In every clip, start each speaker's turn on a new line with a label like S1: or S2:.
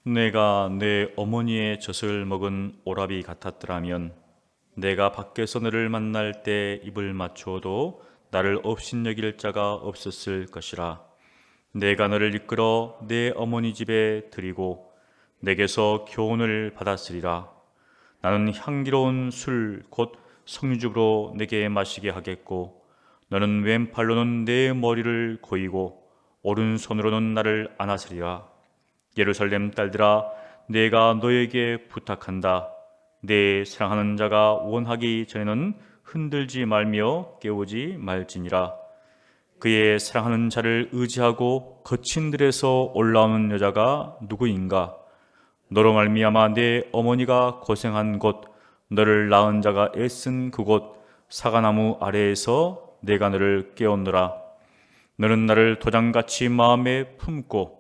S1: 내가 내 어머니의 젖을 먹은 오라비 같았더라면 내가 밖에서 너를 만날 때 입을 맞추어도 나를 업신여길 자가 없었을 것이라. 내가 너를 이끌어 내 어머니 집에 들이고 내게서 교훈을 받았으리라. 나는 향기로운 술 곧 성유즙으로 내게 마시게 하겠고 너는 왼팔로는 내 머리를 고이고 오른손으로는 나를 안았으리라. 예루살렘 딸들아, 내가 너에게 부탁한다. 내 사랑하는 자가 원하기 전에는 흔들지 말며 깨우지 말지니라. 그의 사랑하는 자를 의지하고 거친 들에서 올라오는 여자가 누구인가? 너로 말미암아 내 어머니가 고생한 곳, 너를 낳은 자가 애쓴 그곳 사과나무 아래에서 내가 너를 깨웠노라. 너는 나를 도장같이 마음에 품고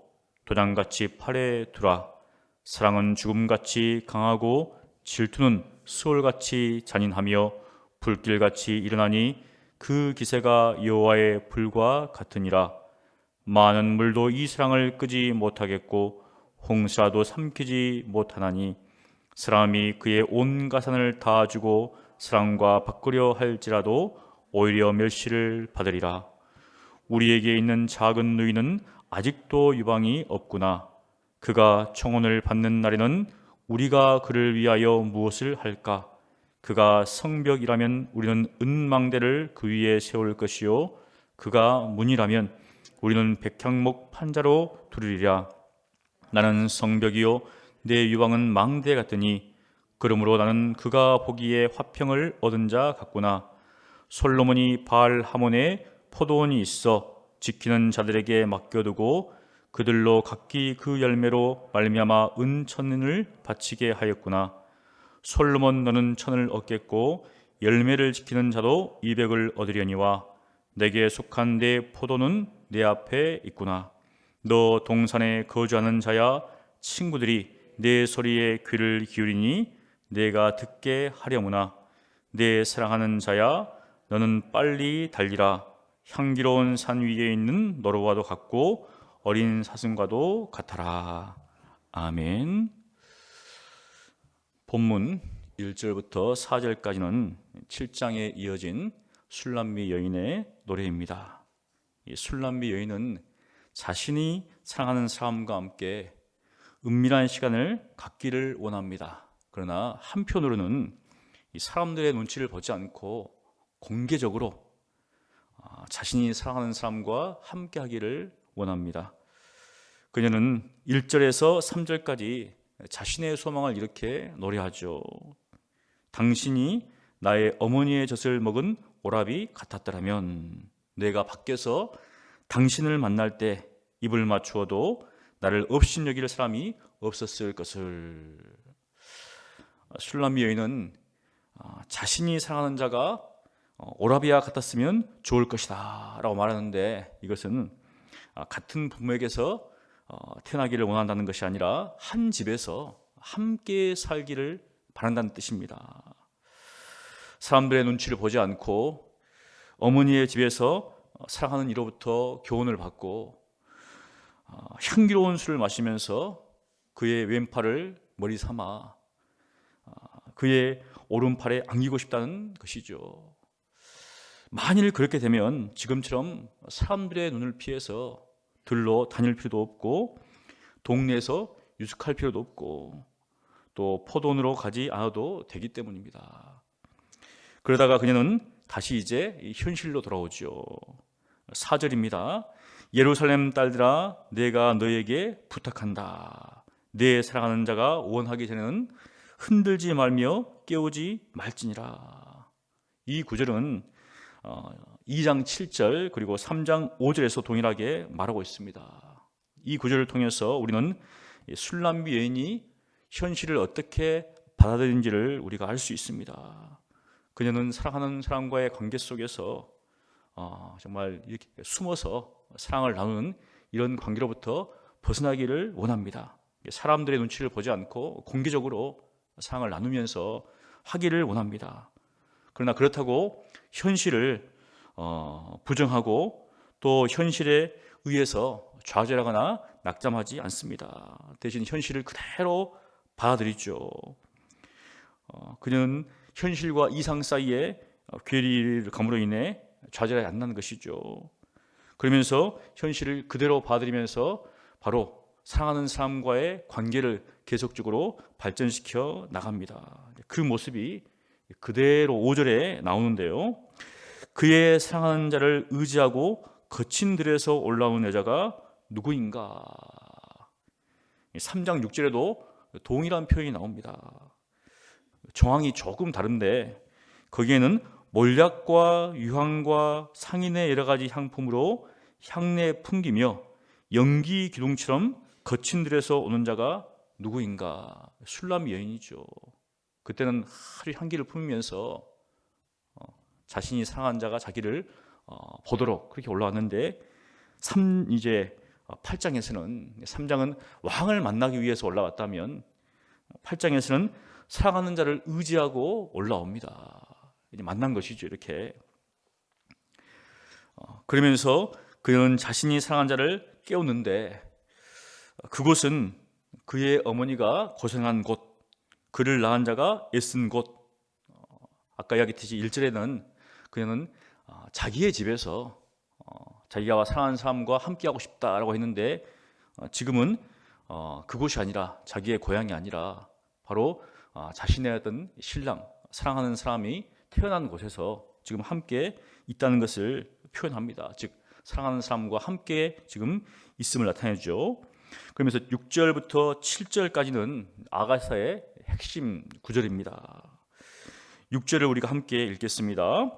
S1: 도장같이 팔에 두라. 사랑은 죽음같이 강하고 질투는 수월같이 잔인하며 불길같이 일어나니 그 기세가 여호와의 불과 같으니라. 많은 물도 이 사랑을 끄지 못하겠고 홍수라도 삼키지 못하나니 사람이 그의 온 가산을 다 주고 사랑과 바꾸려 할지라도 오히려 멸시를 받으리라. 우리에게 있는 작은 누이는 아직도 유방이 없구나. 그가 청혼을 받는 날에는 우리가 그를 위하여 무엇을 할까? 그가 성벽이라면 우리는 은망대를 그 위에 세울 것이요 그가 문이라면 우리는 백향목 판자로 두르리라. 나는 성벽이요 내 유방은 망대 같으니 그러므로 나는 그가 보기에 화평을 얻은 자 같구나. 솔로몬이 바알 하몬에 포도원이 있어 지키는 자들에게 맡겨두고 그들로 각기 그 열매로 말미암아 은천을 바치게 하였구나. 솔로몬 너는 천을 얻겠고 열매를 지키는 자도 200을 얻으려니와 내게 속한 내 포도는 내 앞에 있구나. 너 동산에 거주하는 자야, 친구들이 내 소리에 귀를 기울이니 내가 듣게 하려무나. 내 사랑하는 자야, 너는 빨리 달리라. 향기로운 산 위에 있는 노루와도 같고 어린 사슴과도 같아라. 아멘. 본문 1절부터 4절까지는 7장에 이어진 술람미 여인의 노래입니다. 이 술람미 여인은 자신이 사랑하는 사람과 함께 은밀한 시간을 갖기를 원합니다. 그러나 한편으로는 이 사람들의 눈치를 보지 않고 공개적으로 자신이 사랑하는 사람과 함께 하기를 원합니다. 그녀는 1절에서 3절까지 자신의 소망을 이렇게 노래하죠. 당신이 나의 어머니의 젖을 먹은 오라비 같았더라면 내가 밖에서 당신을 만날 때 입을 맞추어도 나를 업신여길 사람이 없었을 것을. 술람미 여인은 자신이 사랑하는 자가 오라비와 같았으면 좋을 것이다 라고 말하는데, 이것은 같은 부모에게서 태어나기를 원한다는 것이 아니라 한 집에서 함께 살기를 바란다는 뜻입니다. 사람들의 눈치를 보지 않고 어머니의 집에서 사랑하는 이로부터 교훈을 받고 향기로운 술을 마시면서 그의 왼팔을 머리 삼아 그의 오른팔에 안기고 싶다는 것이죠. 만일 그렇게 되면 지금처럼 사람들의 눈을 피해서 들러 다닐 필요도 없고 동네에서 유숙할 필요도 없고 또 포도원으로 가지 않아도 되기 때문입니다. 그러다가 그녀는 다시 이제 현실로 돌아오죠. 4절입니다. 예루살렘 딸들아, 내가 너에게 부탁한다. 내 사랑하는 자가 원하기 전에는 흔들지 말며 깨우지 말지니라. 이 구절은 2장 7절 그리고 3장 5절에서 동일하게 말하고 있습니다. 이 구절을 통해서 우리는 술람미 여인이 현실을 어떻게 받아들인지를 우리가 알 수 있습니다. 그녀는 사랑하는 사람과의 관계 속에서 정말 이렇게 숨어서 사랑을 나누는 이런 관계로부터 벗어나기를 원합니다. 사람들의 눈치를 보지 않고 공개적으로 사랑을 나누면서 하기를 원합니다. 그러나 그렇다고 현실을 부정하고 또 현실에 의해서 좌절하거나 낙담하지 않습니다. 대신 현실을 그대로 받아들이죠. 그녀는 현실과 이상 사이에 괴리를 감으로 인해 좌절하지 않는 것이죠. 그러면서 현실을 그대로 받아들이면서 바로 사랑하는 사람과의 관계를 계속적으로 발전시켜 나갑니다. 그 모습이 그대로 5절에 나오는데요. 그의 사랑하는 자를 의지하고 거친 들에서 올라온 여자가 누구인가? 3장 6절에도 동일한 표현이 나옵니다. 정황이 조금 다른데 거기에는 몰약과 유황과 상인의 여러 가지 향품으로 향내 풍기며 연기 기둥처럼 거친 들에서 오는 자가 누구인가? 술람 여인이죠. 그때는 하루 향기를 품으면서 자신이 사랑한 자가 자기를 보도록 그렇게 올라왔는데 이제 8장에서는 3장은 왕을 만나기 위해서 올라왔다면 8장에서는 사랑하는 자를 의지하고 올라옵니다. 이제 만난 것이죠. 이렇게 그러면서 그는 자신이 사랑한 자를 깨우는데 그곳은 그의 어머니가 고생한 곳, 그를 낳은 자가 애쓴 곳. 아까 이야기했듯이 1절에는 그녀는 자기의 집에서 자기가 사랑하는 사람과 함께하고 싶다라고 했는데 지금은 그곳이 아니라 자기의 고향이 아니라 바로 자신의 어떤 신랑, 사랑하는 사람이 태어난 곳에서 지금 함께 있다는 것을 표현합니다. 즉 사랑하는 사람과 함께 지금 있음을 나타내죠. 그러면서 6절부터 7절까지는 아가사의 핵심 구절입니다. 6절을 우리가 함께 읽겠습니다.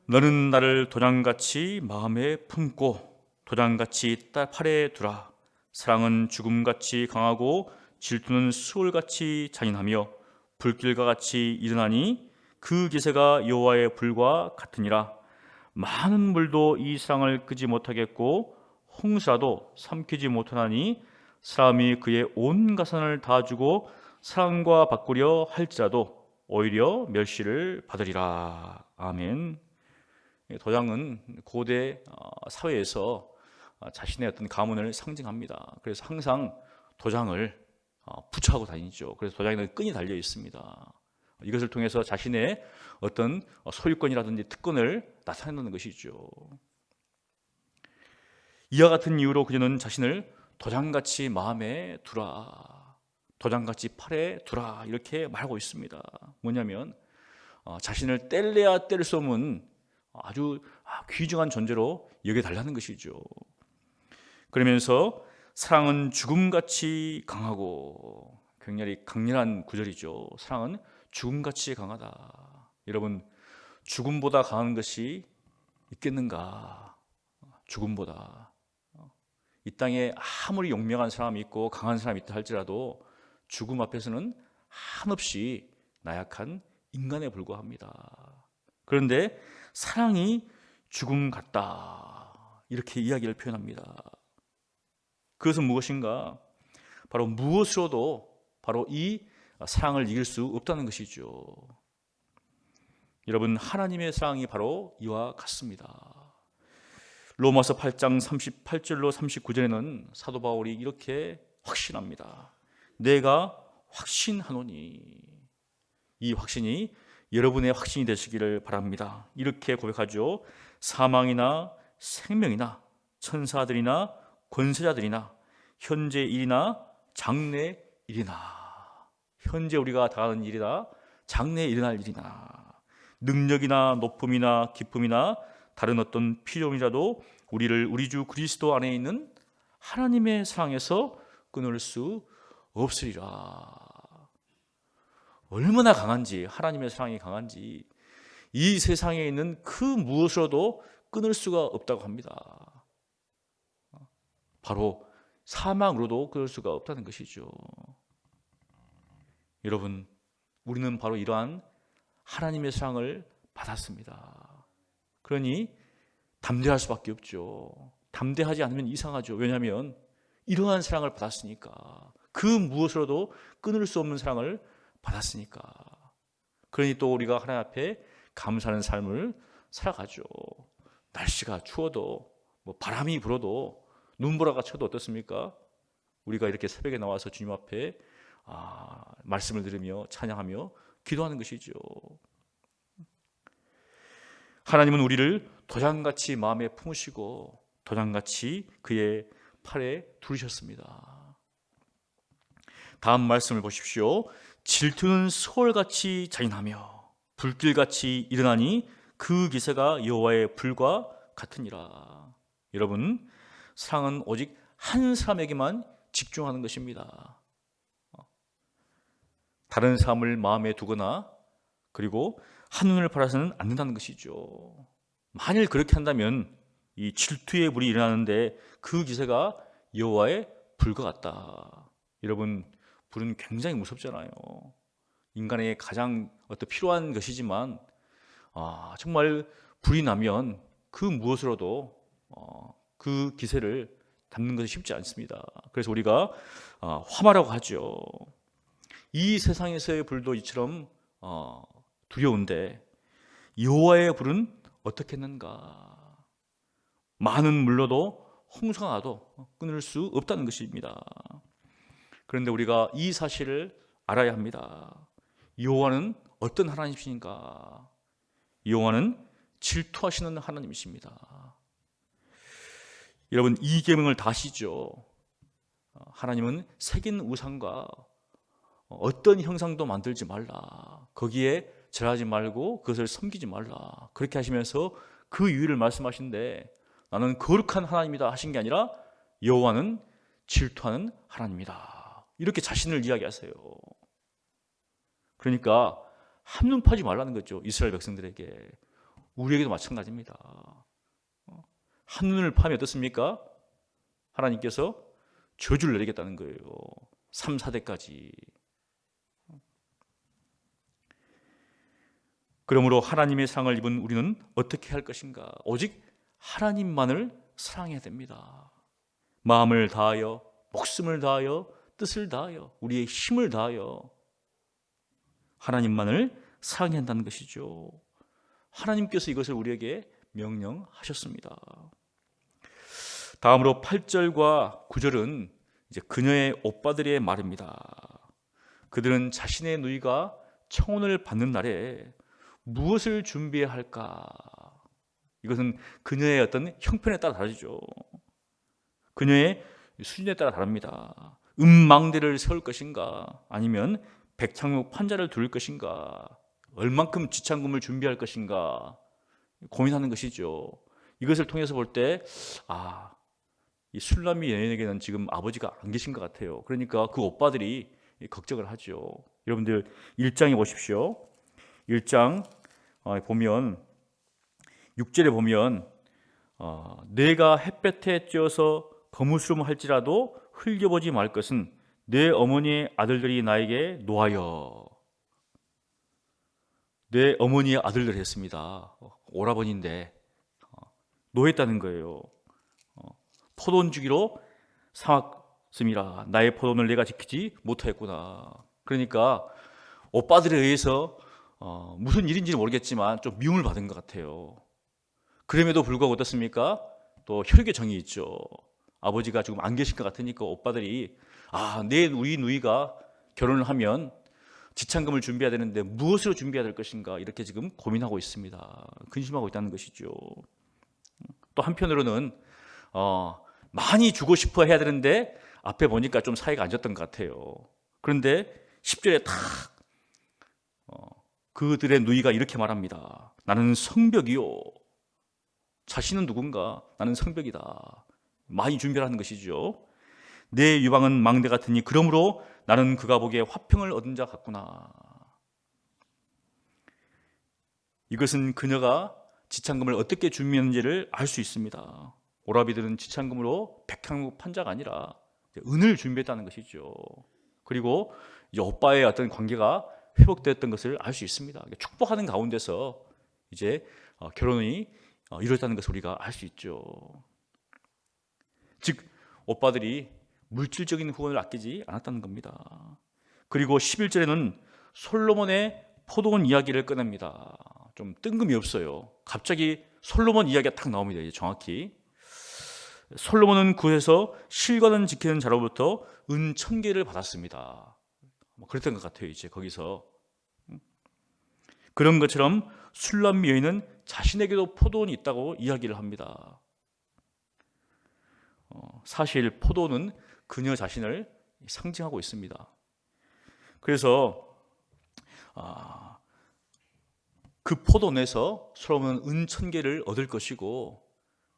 S1: 너는 나를 도장같이 마음에 품고 도장같이 팔에 두라. 사랑은 죽음같이 강하고 질투는 수월같이 잔인하며 불길과 같이 일어나니 그 기세가 여호와의 불과 같으니라. 많은 물도 이 사랑을 끄지 못하겠고 홍수라도 삼키지 못하나니 사람이 그의 온 가산을 다 주고 사랑과 바꾸려 할지라도 오히려 멸시를 받으리라. 아멘. 도장은 고대 사회에서 자신의 어떤 가문을 상징합니다. 그래서 항상 도장을 붙여하고 다니죠. 그래서 도장에는 끈이 달려 있습니다. 이것을 통해서 자신의 어떤 소유권이라든지 특권을 나타내는 것이죠. 이와 같은 이유로 그녀는 자신을 도장같이 마음에 두라, 도장같이 팔에 두라 이렇게 말하고 있습니다. 뭐냐면 자신을 뗄래야 뗄 수 없는 아주 귀중한 존재로 여겨달라는 것이죠. 그러면서 사랑은 죽음같이 강하고, 굉장히 강렬한 구절이죠. 사랑은 죽음같이 강하다. 여러분, 죽음보다 강한 것이 있겠는가? 죽음보다. 이 땅에 아무리 용맹한 사람이 있고 강한 사람이 있다 할지라도 죽음 앞에서는 한없이 나약한 인간에 불과합니다. 그런데 사랑이 죽음 같다, 이렇게 이야기를 표현합니다. 그것은 무엇인가? 바로 무엇으로도 바로 이 사랑을 이길 수 없다는 것이죠. 여러분, 하나님의 사랑이 바로 이와 같습니다. 로마서 8장 38절로 39절에는 사도 바울이 이렇게 확신합니다. 내가 확신하노니. 이 확신이 여러분의 확신이 되시기를 바랍니다. 이렇게 고백하죠. 사망이나 생명이나 천사들이나 권세자들이나 현재 일이나 장래 일이나, 현재 우리가 당하는 일이나 장래에 일어날 일이나, 능력이나 높음이나 기쁨이나 다른 어떤 필요이라도 우리를 우리 주 그리스도 안에 있는 하나님의 사랑에서 끊을 수 없으리라. 얼마나 강한지, 하나님의 사랑이 강한지 이 세상에 있는 그 무엇으로도 끊을 수가 없다고 합니다. 바로 사망으로도 끊을 수가 없다는 것이죠. 여러분, 우리는 바로 이러한 하나님의 사랑을 받았습니다. 그러니 담대할 수밖에 없죠. 담대하지 않으면 이상하죠. 왜냐하면 이러한 사랑을 받았으니까, 그 무엇으로도 끊을 수 없는 사랑을 받았으니까. 그러니 또 우리가 하나님 앞에 감사하는 삶을 살아가죠. 날씨가 추워도 바람이 불어도 눈보라가 쳐도 어떻습니까? 우리가 이렇게 새벽에 나와서 주님 앞에 말씀을 들으며 찬양하며 기도하는 것이죠. 하나님은 우리를 도장같이 마음에 품으시고 도장같이 그의 팔에 두르셨습니다. 다음 말씀을 보십시오. 질투는 소울같이 잔인하며 불길같이 일어나니 그 기세가 여호와의 불과 같으니라. 여러분, 사랑은 오직 한 사람에게만 집중하는 것입니다. 다른 사람을 마음에 두거나 그리고 한눈을 팔아서는 안 된다는 것이죠. 만일 그렇게 한다면 이 질투의 불이 일어나는데 그 기세가 여호와의 불과 같다. 여러분, 불은 굉장히 무섭잖아요. 인간에게 가장 필요한 것이지만 정말 불이 나면 그 무엇으로도 그 기세를 담는 것이 쉽지 않습니다. 그래서 우리가 화마라고 하죠. 이 세상에서의 불도 이처럼 두려운데 여호와의 불은 어떻게 했는가? 많은 물로도 홍수가 나도 끊을 수 없다는 것입니다. 그런데 우리가 이 사실을 알아야 합니다. 여호와는 어떤 하나님이신가? 여호와는 질투하시는 하나님이십니다. 여러분, 이 계명을 다 아시죠? 하나님은 새긴 우상과 어떤 형상도 만들지 말라. 거기에 절하지 말고 그것을 섬기지 말라. 그렇게 하시면서 그 유의를 말씀하신데 나는 거룩한 하나님이다 하신 게 아니라 여호와는 질투하는 하나님이다. 이렇게 자신을 이야기하세요. 그러니까 한눈 파지 말라는 거죠. 이스라엘 백성들에게. 우리에게도 마찬가지입니다. 한눈을 파면 어떻습니까? 하나님께서 저주를 내리겠다는 거예요. 3, 4대까지. 그러므로 하나님의 사랑을 입은 우리는 어떻게 할 것인가? 오직 하나님만을 사랑해야 됩니다. 마음을 다하여, 목숨을 다하여, 뜻을 다하여, 우리의 힘을 다하여 하나님만을 사랑해야 한다는 것이죠. 하나님께서 이것을 우리에게 명령하셨습니다. 다음으로 8절과 9절은 이제 그녀의 오빠들의 말입니다. 그들은 자신의 누이가 청혼을 받는 날에 무엇을 준비해야 할까? 이것은 그녀의 어떤 형편에 따라 다르죠. 그녀의 수준에 따라 다릅니다. 음망대를 세울 것인가? 아니면 백향목 판자를 두를 것인가? 얼만큼 지참금을 준비할 것인가? 고민하는 것이죠. 이것을 통해서 볼 때 이 술람이 여인에게는 지금 아버지가 안 계신 것 같아요. 그러니까 그 오빠들이 걱정을 하죠. 여러분들 1장에 보십시오. 1장 보면 6절에 보면 내가 햇볕에 쬐어서 거무스름할지라도 흘려보지 말 것은 내 어머니의 아들들이 나에게 노하여. 내 어머니의 아들들 했습니다. 오라버니인데 노했다는 거예요. 포도원 주기로 삼았음이라. 나의 포도원을 내가 지키지 못하였구나. 그러니까 오빠들에 의해서 무슨 일인지는 모르겠지만 좀 미움을 받은 것 같아요. 그럼에도 불구하고 어떻습니까? 또 혈육의 정이 있죠. 아버지가 지금 안 계신 것 같으니까 오빠들이 우리 누이가 결혼을 하면 지참금을 준비해야 되는데 무엇으로 준비해야 될 것인가 이렇게 지금 고민하고 있습니다. 근심하고 있다는 것이죠. 또 한편으로는 많이 주고 싶어 해야 되는데 앞에 보니까 좀 사이가 안 좋았던 것 같아요. 그런데 10절에 딱 그들의 누이가 이렇게 말합니다. 나는 성벽이요. 자신은 누군가? 나는 성벽이다. 많이 준비를 하는 것이죠. 내 유방은 망대 같으니 그러므로 나는 그가 보기에 화평을 얻은 자 같구나. 이것은 그녀가 지참금을 어떻게 준비했는지를 알 수 있습니다. 오라비들은 지참금으로 백향목 판자가 아니라 은을 준비했다는 것이죠. 그리고 이제 오빠의 어떤 관계가 회복되었던 것을 알 수 있습니다. 축복하는 가운데서 이제 결혼이 이루어졌다는 것을 우리가 알 수 있죠. 즉 오빠들이 물질적인 후원을 아끼지 않았다는 겁니다. 그리고 11절에는 솔로몬의 포도원 이야기를 꺼냅니다. 좀 뜬금이 없어요. 갑자기 솔로몬 이야기가 딱 나옵니다. 이제 정확히 솔로몬은 구해서 실관을 지키는 자로부터 은 1000개를 받았습니다. 그랬던 것 같아요. 이제 거기서 그런 것처럼 술람미 여인은 자신에게도 포도원이 있다고 이야기를 합니다. 사실 포도는 그녀 자신을 상징하고 있습니다. 그래서 그 포도원에서 솔로몬은 은 1000개를 얻을 것이고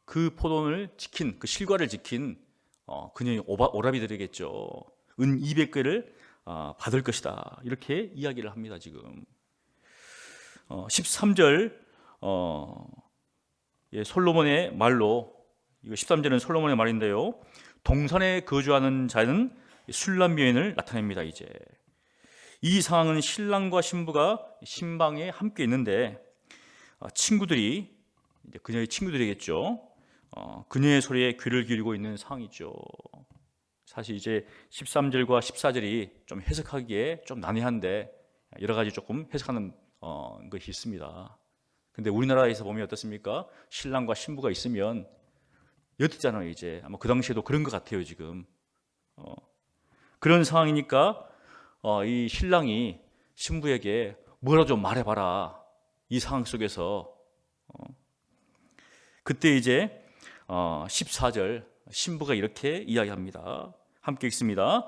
S1: 그 포도원을 지킨, 그 실과를 지킨 그녀의 오라비들에겠죠. 은 200개를 받을 것이다. 이렇게 이야기를 합니다. 지금 13절 솔로몬의 말로, 이거 13절은 솔로몬의 말인데요. 동산에 거주하는 자는 술람 여인을 나타냅니다. 이제 이 상황은 신랑과 신부가 신방에 함께 있는데 친구들이, 이제 그녀의 친구들이겠죠. 그녀의 소리에 귀를 기울이고 있는 상황이죠. 사실 이제 13절과 14절이 좀 해석하기에 좀 난해한데 여러 가지 조금 해석하는 것이 있습니다. 근데 우리나라에서 보면 어떻습니까? 신랑과 신부가 있으면 엿듣잖아요. 이제 아마 그 당시에도 그런 것 같아요. 지금 그런 상황이니까 이 신랑이 신부에게 뭐라 좀 말해봐라. 이 상황 속에서 그때 이제 14절 신부가 이렇게 이야기합니다. 함께 읽습니다.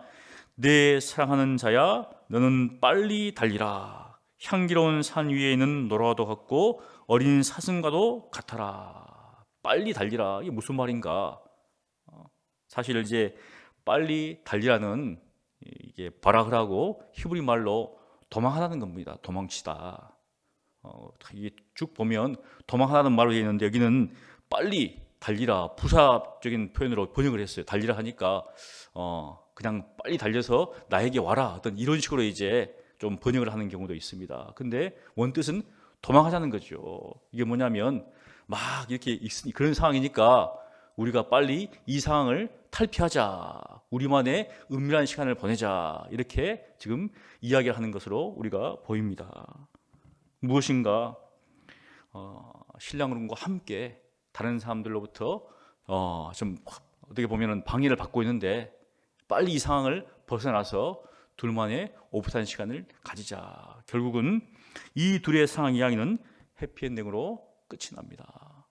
S1: 내 사랑하는 자야, 너는 빨리 달리라. 향기로운 산 위에 있는 노라와도 같고 어린 사슴과도 같아라. 빨리 달리라. 이게 무슨 말인가? 사실 이제 빨리 달리라는, 이게 바라흐라고 히브리 말로 도망하라는 겁니다. 도망치다. 이게 쭉 보면 도망하라는 말로 되어 있는데 여기는 빨리 달리라, 부사적인 표현으로 번역을 했어요. 달리라 하니까 그냥 빨리 달려서 나에게 와라, 어떤 이런 식으로 이제 좀 번역을 하는 경우도 있습니다. 근데 원뜻은 도망하자는 거죠. 이게 뭐냐면 막 이렇게 있으니 그런 상황이니까 우리가 빨리 이 상황을 탈피하자, 우리만의 은밀한 시간을 보내자, 이렇게 지금 이야기를 하는 것으로 우리가 보입니다. 무엇인가 신랑과 함께 다른 사람들로부터 좀 어떻게 보면 방해를 받고 있는데 빨리 이 상황을 벗어나서 둘만의 오붓한 시간을 가지자. 결국은 이 둘의 상황 이야기는 해피엔딩으로 끝이 납니다.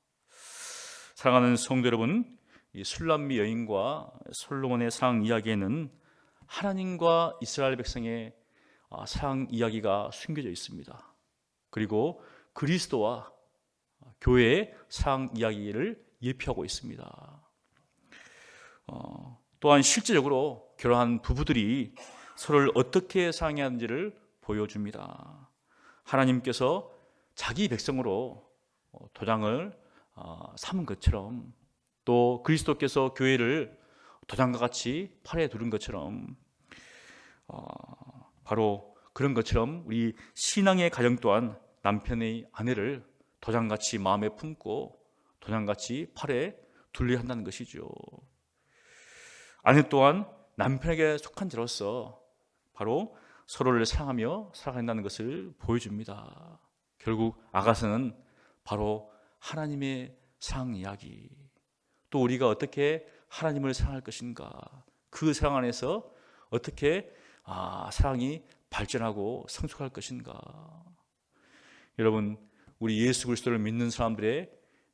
S1: 사랑하는 성도 여러분, 이 술람미 여인과 솔로몬의 사랑 이야기에는 하나님과 이스라엘 백성의 사랑 이야기가 숨겨져 있습니다. 그리고 그리스도와 교회의 사랑 이야기를 예표하고 있습니다. 또한 실제적으로 결혼한 부부들이 서로를 어떻게 사랑해야 하는지를 보여줍니다. 하나님께서 자기 백성으로 도장을 삼은 것처럼, 또 그리스도께서 교회를 도장과 같이 팔에 두른 것처럼, 바로 그런 것처럼 우리 신앙의 가정 또한 남편의 아내를 도장같이 마음에 품고 도장같이 팔에 둘러야 한다는 것이죠. 아내 또한 남편에게 속한 자로서 바로 서로를 사랑하며 살아간다는 것을 보여줍니다. 결국 아가서는 바로 하나님의 사랑 이야기, 또 우리가 어떻게 하나님을 사랑할 것인가, 그 사랑 안에서 어떻게 사랑이 발전하고 성숙할 것인가. 여러분, 우리 예수 그리스도를 믿는 사람들의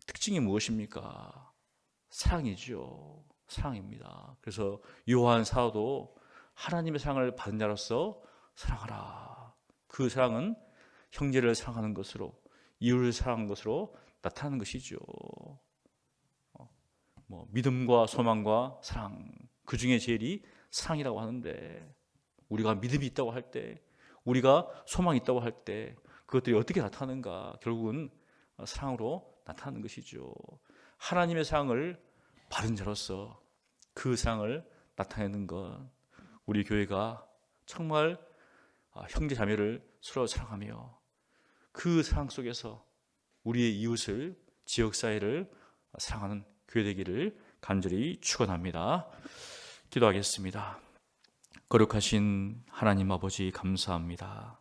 S1: 특징이 무엇입니까? 사랑이죠. 사랑입니다. 그래서 요한 사도도 하나님의 사랑을 받은 자로서 사랑하라. 그 사랑은 형제를 사랑하는 것으로, 이웃을 사랑하는 것으로 나타나는 것이죠. 믿음과 소망과 사랑, 그 중에 제일이 사랑이라고 하는데, 우리가 믿음이 있다고 할 때, 우리가 소망이 있다고 할 때 그것들이 어떻게 나타나는가? 결국은 사랑으로 나타나는 것이죠. 하나님의 사랑을 받은 자로서 그 사랑을 나타내는 것, 우리 교회가 정말 형제 자매를 서로 사랑하며 그 사랑 속에서 우리의 이웃을, 지역사회를 사랑하는 교회 되기를 간절히 축원합니다. 기도하겠습니다. 거룩하신 하나님 아버지, 감사합니다.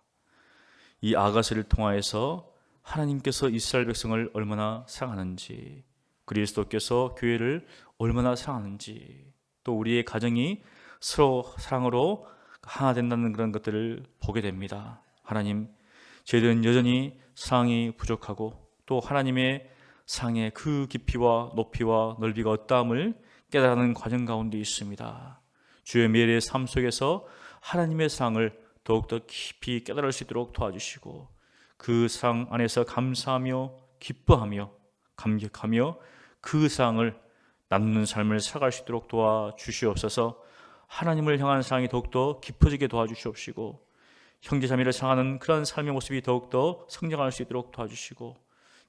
S1: 이 아가서를 통하여서 하나님께서 이스라엘 백성을 얼마나 사랑하는지, 그리스도께서 교회를 얼마나 사랑하는지, 또 우리의 가정이 서로 사랑으로 하나 된다는 그런 것들을 보게 됩니다. 하나님, 저희들은 여전히 사랑이 부족하고 또 하나님의 사랑의 그 깊이와 높이와 넓이가 어떠함을 깨달는 과정 가운데 있습니다. 주의 매일의 삶 속에서 하나님의 사랑을 더욱더 깊이 깨달을 수 있도록 도와주시고, 그 사랑 안에서 감사하며 기뻐하며 감격하며 그 사랑을 나누는 삶을 살아갈 수 있도록 도와주시옵소서. 하나님을 향한 사랑이 더욱더 깊어지게 도와주시옵시고, 형제자매를 사랑하는 그런 삶의 모습이 더욱더 성장할 수 있도록 도와주시고,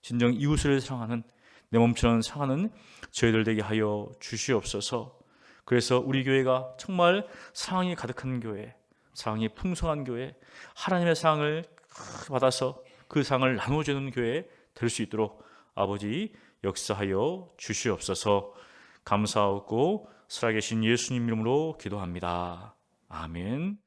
S1: 진정 이웃을 사랑하는, 내 몸처럼 사랑하는 저희들 되게 하여 주시옵소서. 그래서 우리 교회가 정말 사랑이 가득한 교회, 사랑이 풍성한 교회, 하나님의 사랑을 받아서 그 사랑을 나눠주는 교회 될 수 있도록 아버지 역사하여 주시옵소서. 감사하고 살아계신 예수님 이름으로 기도합니다. 아멘.